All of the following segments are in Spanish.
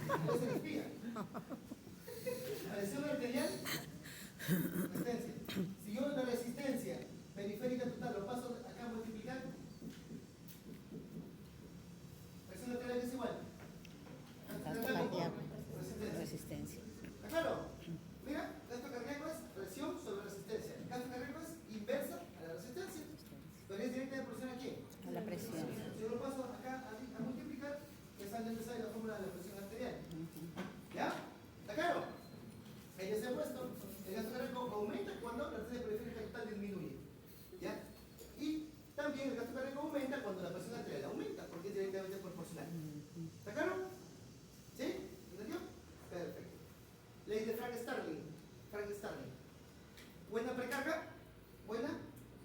No se respira. Presión arterial, resistencia. Si yo la resistencia periférica total lo paso acá a multiplicar, presión arterial es igual. Gasto cardíaco. Resistencia. ¿Está claro? Mira, gasto cardíaco es presión sobre resistencia. Gasto cardíaco es inversa a la resistencia. Pero es directa de presión a quién? A la presión. Si yo lo paso acá a multiplicar, ya sale la fórmula de la presión arterial. ¿Ya? ¿Está claro? Ahí ya se ha puesto. El gasto cardíaco aumenta cuando la resistencia periférica total disminuye. ¿Ya? Y también el gasto cardíaco aumenta cuando la presión arterial aumenta, porque es directamente proporcional. ¿Está claro? ¿Sí? ¿Entendió? Perfecto. Ley de Frank Starling. Frank Starling. Buena precarga, buena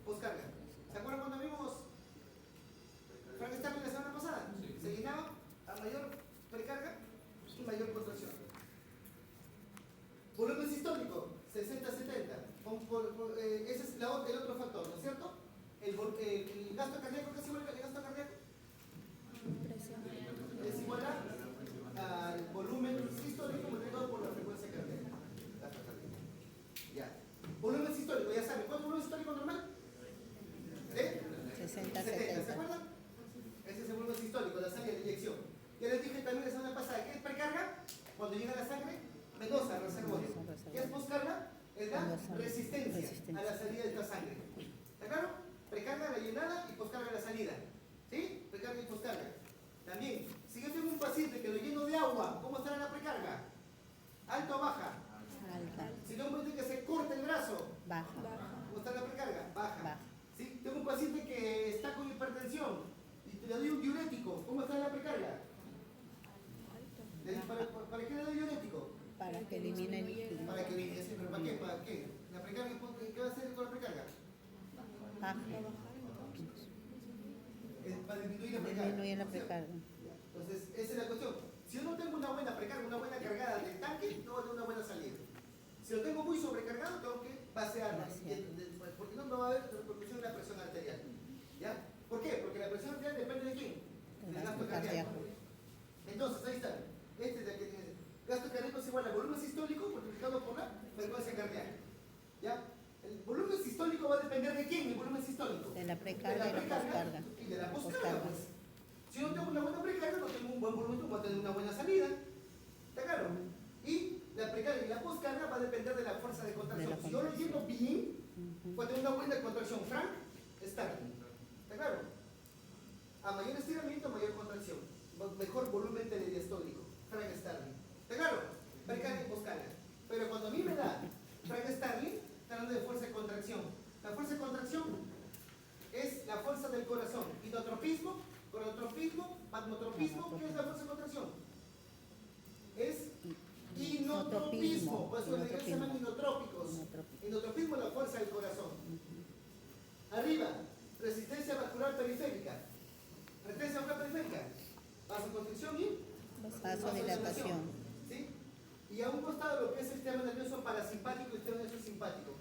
poscarga. ¿Se acuerdan cuando vimos Frank Starling la semana pasada? Sí. Se llenaba a mayor precarga y mayor contracción. Volumen sistólico, 60-70. Ese es el otro factor, ¿no es cierto? El gasto cardíaco, ¿qué es igual al gasto cardíaco? Es igual al volumen sistólico multiplicado por la frecuencia cardíaca. Gasto cardíaco. Ya. Volumen sistólico, ya saben. ¿Cuál es el volumen sistólico normal? 60-70. ¿Se acuerdan? Ese es el volumen sistólico, la salida de inyección. Ya les dije también la semana pasada, ¿qué es precarga? Cuando llega la sangre venosa al reservorio. ¿Qué es poscarga? Es la resistencia a la salida de esta sangre. ¿Está claro? Precarga la llenada y poscarga la salida. ¿Sí? Precarga y poscarga. También, si yo tengo un paciente que lo lleno de agua, ¿cómo estará la precarga? ¿Alta o baja? Alta. Si tengo un paciente que se corta el brazo, Baja. ¿cómo está la precarga? Baja. Baja. ¿Sí? Tengo un paciente que está con hipertensión y le doy un diurético, ¿cómo está la precarga? ¿Para qué le doy diurético? Para que elimine el líquido. Para que elimine, ¿sí? ¿Pero para qué? ¿Para qué? ¿La precarga qué va a hacer con la precarga? Baja. Para disminuir la precarga. Disminuye la precarga. Entonces, esa es la cuestión. Si yo no tengo una buena precarga, una buena cargada del tanque, no va a tener una buena salida. Si lo tengo muy sobrecargado, tengo que vaciarlo, porque no va a haber repercusión en la presión arterial. ¿Ya? ¿Por qué? Porque la presión arterial depende de quién? Del gasto cardíaco. Entonces, ahí está. Este es el que tiene. Gasto cardíaco es igual al volumen sistólico multiplicado por la frecuencia cardíaca. ¿Ya? El volumen sistólico va a depender de quién, el volumen sistólico. De la precarga y la poscarga. Y de la poscarga, pues. Si no tengo una buena precarga, no tengo un buen volumen, no voy a tener una buena salida. ¿Está claro? Y la precarga y la poscarga va a depender de la fuerza de contracción. Si yo lo lleno bien, voy a tener una buena contracción. Frank Starling. ¿Está claro? A mayor estiramiento, mayor contracción. Mejor volumen telediastólico. Frank Starling. ¿Está claro? Precarga y poscarga. Pero cuando a mí me da Frank Starling, está hablando de fuerza de contracción. La fuerza de contracción es la fuerza del corazón. Inotropismo, conotropismo, magnotropismo. ¿Qué es la fuerza de contracción? Es inotropismo. Por eso los se llaman inotrópicos. Inotropismo es la fuerza del corazón. Arriba, resistencia vascular periférica. Resistencia vascular periférica. Vasoconstricción y vasodilatación. ¿Sí? Y a un costado lo que es el sistema nervioso parasimpático y el sistema nervioso simpático.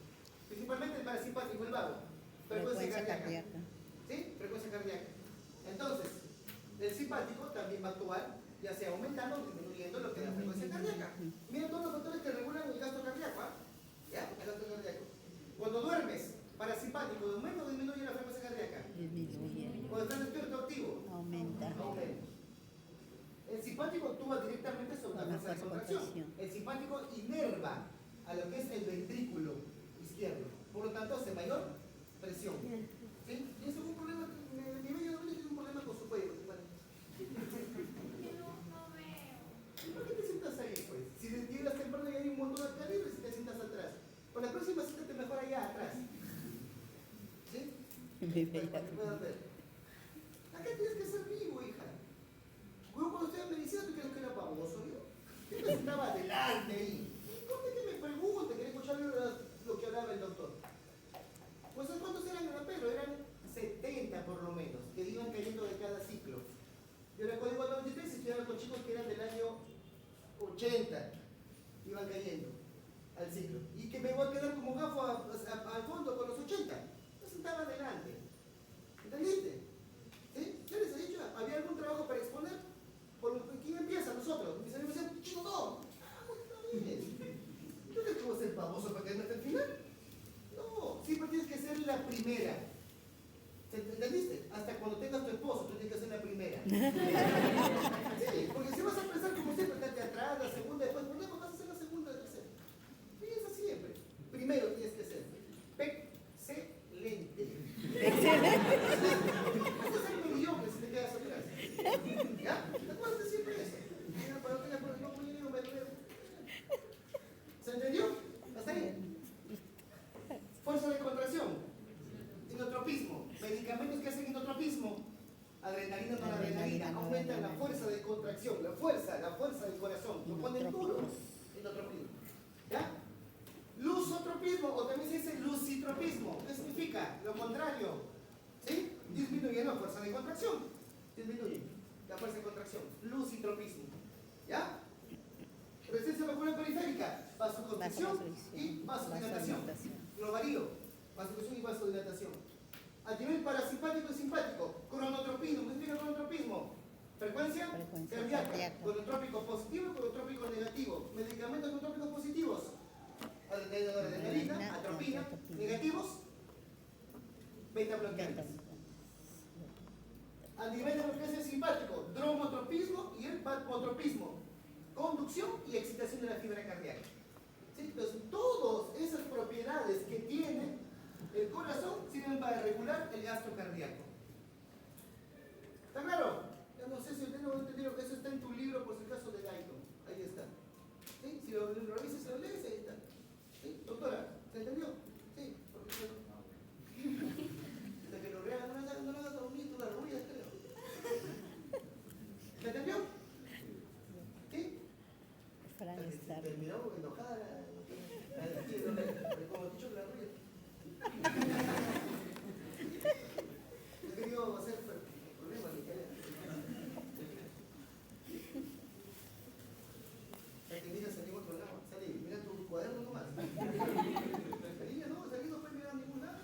Principalmente el parasimpático, el vago. Frecuencia cardíaca. ¿Sí? Frecuencia cardíaca. Entonces, el simpático también va a actuar, ya sea aumentando o disminuyendo lo que es la frecuencia cardíaca. Miren todos los factores que regulan el gasto cardíaco. ¿Ya? El gasto cardíaco. Cuando duermes, parasimpático, ¿aumenta o disminuye la frecuencia cardíaca? Disminuye. Cuando estás despierto activo, Aumenta. aumenta. El simpático actúa directamente sobre la fuerza de contracción. El simpático inerva a lo que es el ventrículo izquierdo. Por lo tanto, hace mayor presión. ¿Sí? Y eso es un problema, mi medio de tiene un problema con su cuello. ¿Y por qué te sientas ahí, pues? Si llegas temprano y hay un montón de calibres y te sientas atrás. Por la próxima siéntate mejor allá atrás. ¿Sí? Para que puedas ver. Acá tienes que ser vivo, hija. Yo cuando estudiaba medicina, ¿tú crees que era baboso? Yo me sentaba adelante ahí. ¿Cómo es que me pregunte? Quería escuchar lo que hablaba el doctor. Pues ¿cuántos eran en la pelo? Eran 70 por lo menos, que iban cayendo de cada ciclo. Yo recuerdo cuando 93 estudiaba con chicos que eran del año 80, iban cayendo al ciclo. Y que me voy a quedar como gafo al fondo con los 80. Yo sentaba adelante. ¿Entendiste? ¿Sí? ¿Ya les he dicho? ¿Había algún trabajo para exponer? ¿Quién empieza? Nosotros. Mis amigos dicen, primera. ¿Entendiste? Hasta cuando tengas tu esposo, tú tienes que hacer la primera. Sí, porque si vas a pensar como siempre, estate atrás, la segunda, después, ¿por qué vas a hacer la segunda, la tercera? Piensa siempre. Primero tienes que ser excelente. Vas a ser mediocre si te quedas atrás. ¿Ya? Acuérdate siempre eso. Mira, para no tengas problemas, no, muy bien, ¿se entendió? ¿Hasta ahí? Fuerza de contracción. Inotropismo. Medicamentos que hacen inotropismo. Adrenalina, noradrenalina. Aumentan la fuerza de contracción. La fuerza del corazón. Lo ponen duro. Inotropismo. ¿Ya? Lusotropismo, o también se dice lucitropismo. ¿Qué significa? Lo contrario. ¿Sí? Disminuye la fuerza de contracción. Disminuye la fuerza de contracción. Lucitropismo. ¿Ya? Resistencia vascular periférica. Vasoconstricción y vasodilatación. Globarío. Vasoconstricción y vasodilatación. A nivel parasimpático y simpático. Cronotropismo. ¿Qué significa cronotropismo? Frecuencia cardíaca. Cronotrópico positivo y cronotrópico negativo. Medicamentos cronotrópicos positivos. Adrenalina, atropina. Negativos. Beta bloqueantes. A nivel de bloqueo simpático. Dromotropismo y el vapotropismo. Conducción y excitación de la fibra cardíaca. ¿Sí? Entonces, todas esas propiedades que tiene el corazón sirven para regular el gasto cardíaco. ¿Está claro? Yo no sé si usted no entendió que eso está en tu libro por si acaso de Guyton. Ahí está. ¿Sí? Si lo revisas, se lo lees, ahí está. ¿Sí? Doctora, ¿se entendió? Sí, porque hasta que lo rehagan, no lo hagas dormir, tú la arrullas, creo. ¿Se entendió? ¿Sí? Te miró enojada como el dicho de la rueda. He querido hacer problemas, mi querida. Que mira, salí en otro lado. Salí, mira tu cuaderno nomás. Salí, no, salí, no puedes mirar a ningún lado.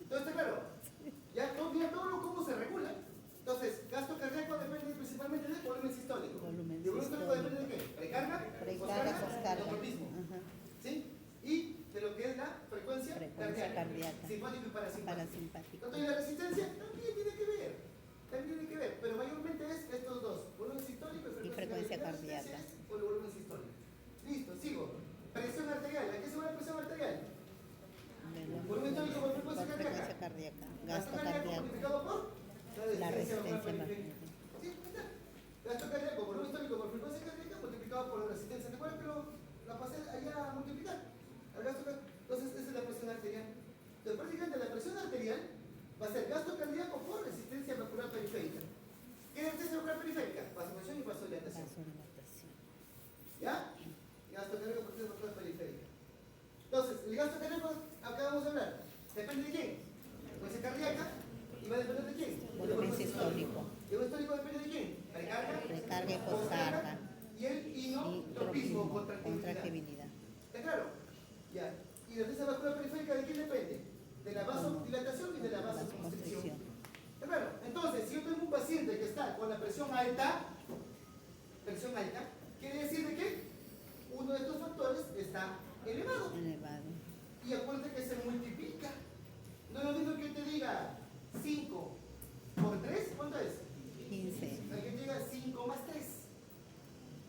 Entonces, está claro. Ya todo cómo se regula. Entonces, gasto cardíaco depende principalmente del volumen sistólico. ¿Y el volumen sistólico depende de qué? Precarga, poscarga, inotropismo. ¿Sí? Y de lo que es la frecuencia cardíaca. Simpático y parasimpático. Entonces, la resistencia también tiene que ver. Pero mayormente es estos dos. Volumen sistólico y frecuencia cardíaca. O el volumen sistólico. Listo, sigo. Presión arterial. ¿A qué se va la presión arterial? Volumen sistólico por frecuencia cardíaca. Gasto cardíaco. Multiplicado por la resistencia periférica. Sí, está. Gasto cardíaco, volumen histórico por frecuencia cardíaca multiplicado por la resistencia. ¿Te acuerdas que la pasé allá a multiplicar? Entonces, esa es la presión arterial. Entonces, prácticamente la presión arterial va a ser gasto cardíaco por resistencia vascular periférica. ¿Qué es resistencia vascular periférica? Vasoconstricción y vasodilatación. ¿Ya? Gasto cardíaco por resistencia vascular periférica. Entonces, el gasto cardíaco, acá vamos a hablar. ¿Depende de quién? Frecuencia cardíaca. ¿Y va a depender de quién? Volumen sistólico. ¿Y el histórico depende de quién? Precarga y poscarga. Y el inotropismo, contractibilidad. ¿Está claro? Ya. ¿Y la resistencia vascular periférica de quién depende? De la vasodilatación y de la vasoconstricción. ¿Está claro? Entonces, si yo tengo un paciente que está con la presión alta, quiere decir de que uno de estos factores está elevado. Y acuérdate que se multiplica. No es lo mismo que te diga 5 por 3, ¿cuánto es? 15. Hay que te diga 5 más 3.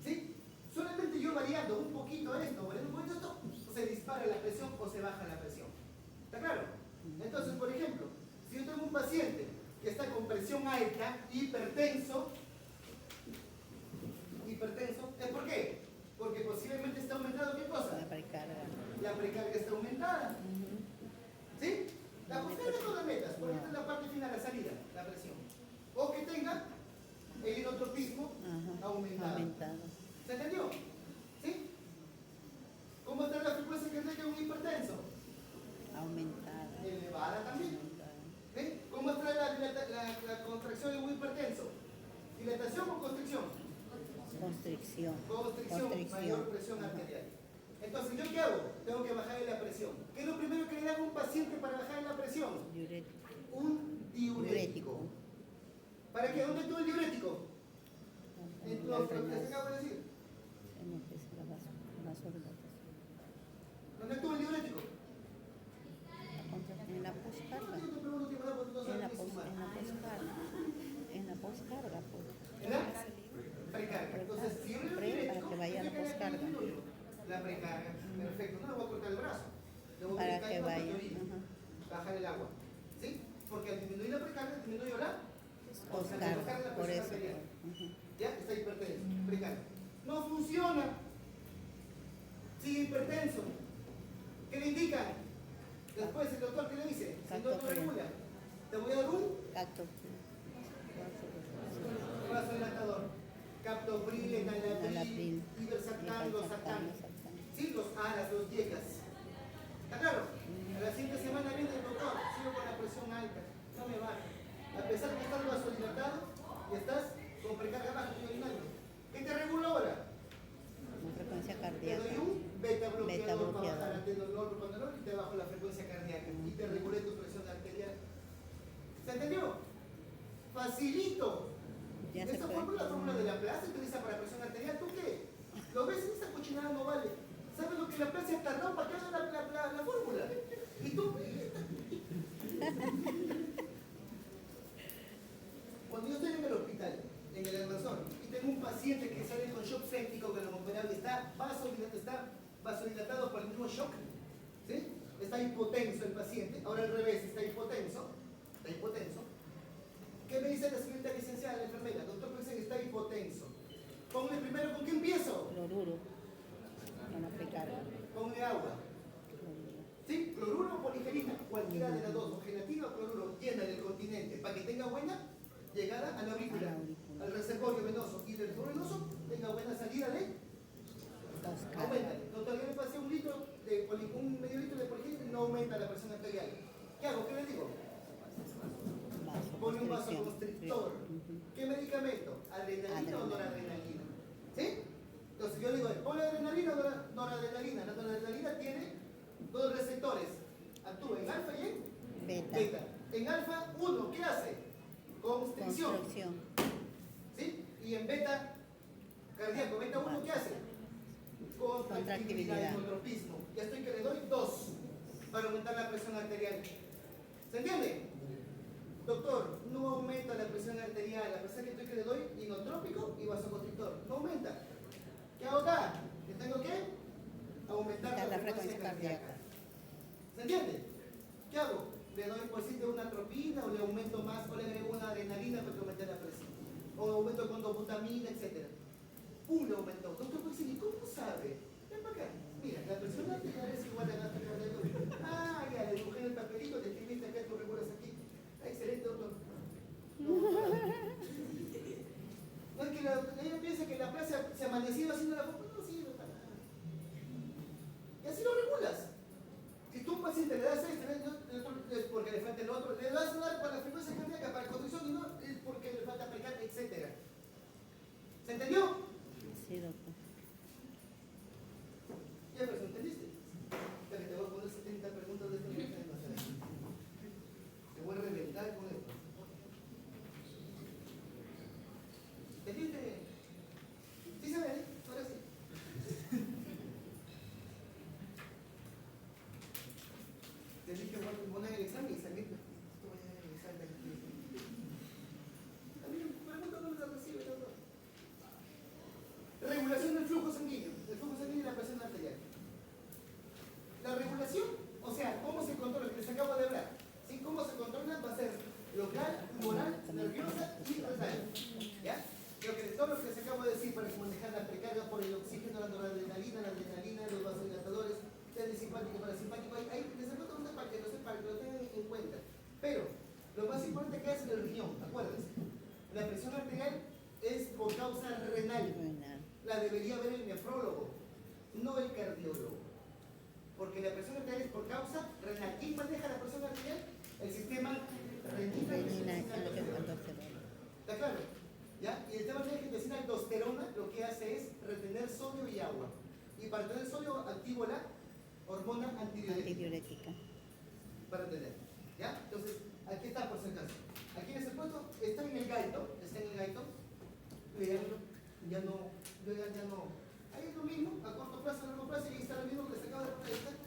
¿Sí? Solamente yo variando un poquito esto, se dispara la presión o se baja la presión. ¿Está claro? Entonces, por ejemplo, si yo tengo un paciente que está con presión alta, hipertenso, ¿es por qué? Porque posiblemente está aumentado ¿qué cosa? La precarga. La precarga está aumentada. ¿Sí? La poscarga no la metas, porque esta es la parte final, la salida, la presión. O que tenga el inotropismo aumentado. ¿Se entendió? ¿Sí? ¿Cómo está la frecuencia cardíaca de un hipertenso? Aumentada. Elevada también. ¿Sí? ¿Cómo está la contracción de un hipertenso? ¿Dilatación o constricción? Constricción. Mayor presión arterial. Entonces, ¿yo qué hago? Tengo que bajarle la presión. ¿Qué es lo primero que le dan a un paciente para bajarle la presión? Un diurético. ¿Para qué? ¿Dónde estuvo el diurético? En lo que se acaba de decir. ¿Dónde estuvo el diurético? ¿Ya? Está hipertenso. Explicando. No funciona. Sigue hipertenso. ¿Qué le indican? Después el doctor, ¿qué le dice? Si no te regula, te voy a dar un Cacto. vasodilatador. Captopril, enalapril, Enalapril, iversartán, losartán. losartán. Sí, los aras, los diegas. ¿Está claro? A la siguiente semana viene el doctor, sigo con la presión alta, no me baja. A pesar de que estás vasodilatado y estás con precarga baja, ¿qué te regula ahora? La frecuencia Te cardíaca. doy un beta bloqueador para Beta bajar el tendonolol y te bajo la frecuencia cardíaca y te regulé tu presión arterial. ¿Se entendió? Facilito. Ya se Esta puede. fórmula, la fórmula de Laplace se utiliza para presión arterial. ¿Tú qué? ¿Lo ves? Esta cochinada no vale. ¿Sabes lo que Laplace ha tardado para que haga la fórmula? Y tú... Cuando yo estoy en el hospital, en el almazón, y tengo un paciente que sale con shock séptico galopperable, está vasodilatado por el mismo shock, ¿sí? Está hipotenso el paciente, ahora al revés, está hipotenso. ¿Qué me dice la señorita licenciada, la enfermera? Doctor, pensé que está hipotenso. Ponle primero, ¿con qué empiezo? Cloruro. Para precarga. Ponle agua. Cloruro. ¿Sí? Cloruro o poligerina, cualquiera de las dos, o gelatina o cloruro, llena del continente, para que tenga buena llegada a la aurícula, al reservorio venoso, y del reservorio venoso tenga buena salida de... Aumenta. No, todavía le pasé un medio litro de poligerina, no aumenta la presión arterial. ¿Qué hago? ¿Qué le digo? Pone un vasoconstrictor. ¿Qué medicamento? ¿Adrenalina o noradrenalina? ¿Sí? Entonces yo digo, ¿pone adrenalina o noradrenalina? La noradrenalina tiene dos receptores. Actúa en alfa y en Beta. En alfa, uno, ¿qué hace? Constricción. ¿Sí? Y en beta cardíaco, beta 1, ¿qué hace? Contractividad, hemotropismo. Ya estoy que le doy 2 para aumentar la presión arterial. ¿Se entiende? Doctor, no aumenta la presión arterial, a pesar que estoy que le doy inotrópico y vasoconstrictor. No aumenta. ¿Qué hago acá? Que tengo que aumentar la frecuencia cardíaca. ¿Se entiende? ¿Qué hago? Le doy por si de una atropina o le aumento más, o le agrego una adrenalina para que aumente la presión. O aumento con dobutamina, etc. ¡Pum! Le aumentó. Doctor, pues, ¿y cómo sabe? Ven para acá. Mira, la presión arterial es igual a gasto cardiaco. Ah, ya, le dibujé en el papelito, le escribiste acá, tú regulas aquí. Excelente, doctor. No es que ella piensa que la plaza se ha amanecido haciendo la fórmula, no sirve para nada. Y así lo regulas. Si tú a un paciente le das esto, es porque le falta el otro, le vas a dar para la frecuencia cardíaca, para la conducción, y no es porque le falta aplicar, etc. ¿Se entendió? Sí, doctor. Ya, pero ¿entendiste? Espera, te voy a poner 70 preguntas de esta. Te voy a reventar con esto. ¿Entendiste? ¿Sí se ve? Ahora sí. Te dije, voy a poner el examen y salir. Esto voy a dar el examen. A mí me preguntan dónde se recibe, doctor. Regulación del flujo sanguíneo. El flujo sanguíneo y la presión arterial. La regulación, o sea, cómo se controla, que les acabo de hablar. ¿Sí? Cómo se controla va a ser local, humoral, nerviosa y renal. ¿Ya? Todo lo que les acabo de decir para manejar la precarga por el oxígeno, la noradrenalina, la adrenalina, los vasodilatadores, el simpático, parasimpático, ahí les anoto una para que lo sepan, que lo tengan en cuenta. Pero, lo más importante que es el riñón, acuérdense. La presión arterial es por causa renal. La debería ver el nefrólogo, no el cardiólogo. Porque la presión arterial es por causa renal. ¿Quién maneja la presión arterial? El sistema renina intestinal. ¿Está claro? ¿Ya? Y el sistema renina intestinal aldosterona lo que hace es retener sodio y agua. Y para tener sodio activo la hormona antidiurética. Para tener. ¿Ya? Entonces, aquí está por si acaso. Aquí en ese puesto está en el gaito. Leanlo. Ya no. Ahí es lo mismo, a corto plazo, a largo plazo, y ahí está lo mismo que les acabo de poner.